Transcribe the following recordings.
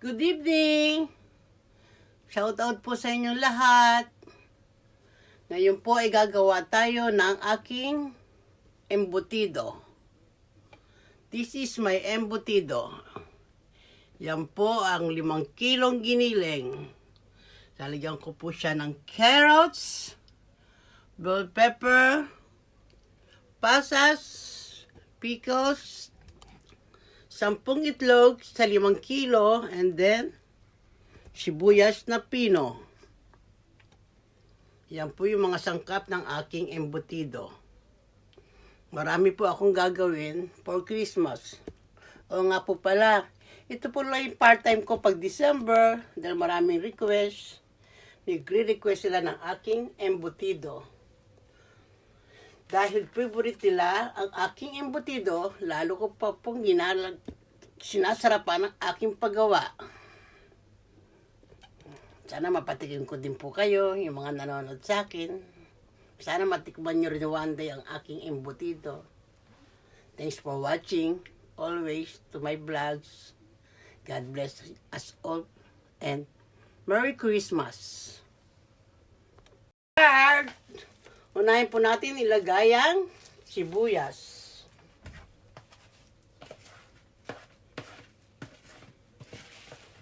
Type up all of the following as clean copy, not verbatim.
Good evening! Shoutout po sa inyong lahat. Ngayon po ay gagawa tayo ng aking embutido. This is my embutido. Yan po ang 5 kilong giniling. Lalagyan ko po siya ng carrots, bell pepper, pasas, pickles, 10 itlog sa 5 kilo, and then sibuyas na pino. Yan po yung mga sangkap ng aking embutido. Marami po akong gagawin for Christmas. O nga po pala, ito po lang yung part-time ko pag December, dahil maraming request. Nagre-request sila ng aking embutido. Dahil favorite nila ang aking embutido, lalo ko pa pong sinasarapan ng aking paggawa. Sana mapatikin ko din po kayo, yung mga nanonood sa akin. Sana matikman nyo rin one day ang aking embutido. Thanks for watching, always to my vlogs. God bless us all, and Merry Christmas! Unahin po natin ilagay ang sibuyas.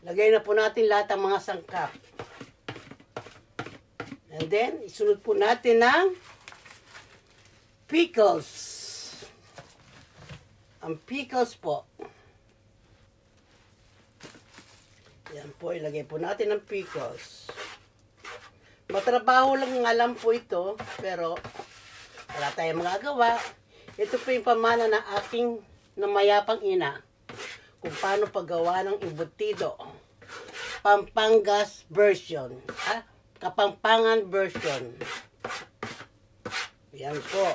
Lagay na po natin lahat ng mga sangkap. And then, isunod po natin ng pickles. Ang pickles po. Yan po, ilagay po natin ang pickles. Matrabaho lang ng alam po ito, pero wala tayong magagawa. Ito po yung pamana ng aking namayapang ina kung paano paggawa ng embutido. Pampangas version. Kapampangan version. Yan po.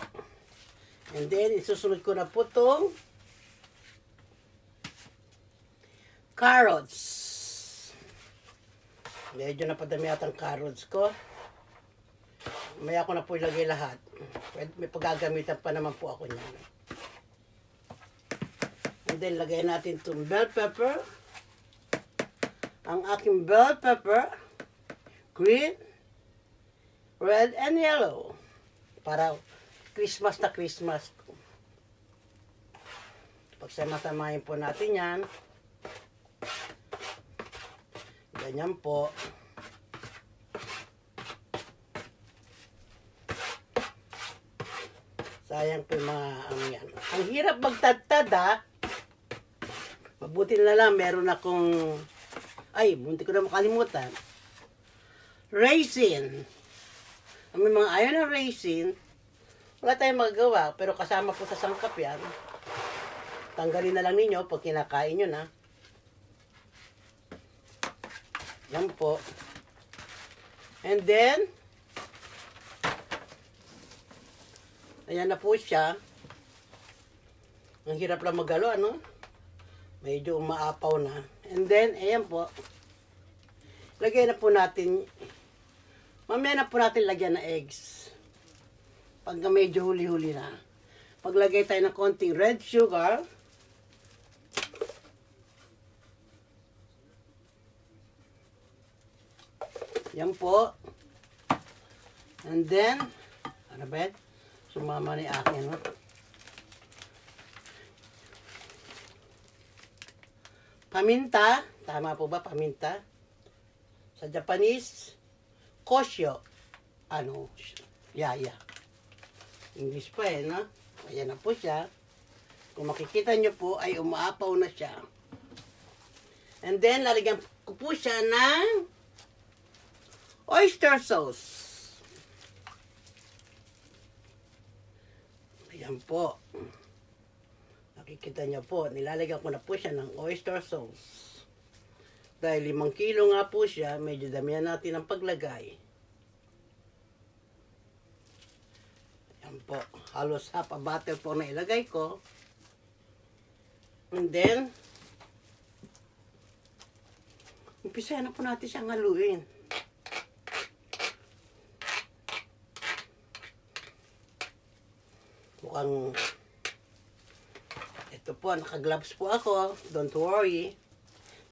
And then, isusunod ko na po itong carrots. Medyo napadami at ang carrots ko. Maya ko na po ilagay lahat. May paggagamitan pa naman po ako niyan. And then, lagay natin itong bell pepper. Ang aking bell pepper, green, red, and yellow. Para Christmas na Christmas. Pagsama-samahin po natin yan. Ganyan po. Sayang po yung mga yan. Ang hirap magtadtad ha. Mabuti na lang meron akong munti ko na makalimutan. Raisin. May mga ayaw ng raisin. Wala tayong magagawa. Pero kasama po sa sangkap yan. Tanggalin na lang ninyo pag kinakain nyo na. Yan po. And then, ayan na po siya. Ang hirap lang magalo, ano? Medyo umaapaw na. And then, ayan po. Lagyan na po natin, mamaya na po natin lagyan ng eggs. Pag medyo huli-huli na. Paglagay tayo ng konting red sugar. Yan po. And then, ano ba yan? Sumama ni akin, no? Paminta. Tama po ba, paminta? Sa Japanese, kosyo. Yaya. English pa no? Ayan na po siya. Kung makikita nyo po, ay umaapaw na siya. And then, lalagyan ko po siya ng oyster sauce. Ayan po. Nakikita nyo po, nilalagyan ko na po siya ng oyster sauce. Dahil 5 kilo nga po siya, medyo damihan natin ang paglagay. Ayan po. Halos half a bottle po na ilagay ko. And then, umpisa na po natin siyang haluin. Mukhang ito po, naka-gloves po ako. Don't worry.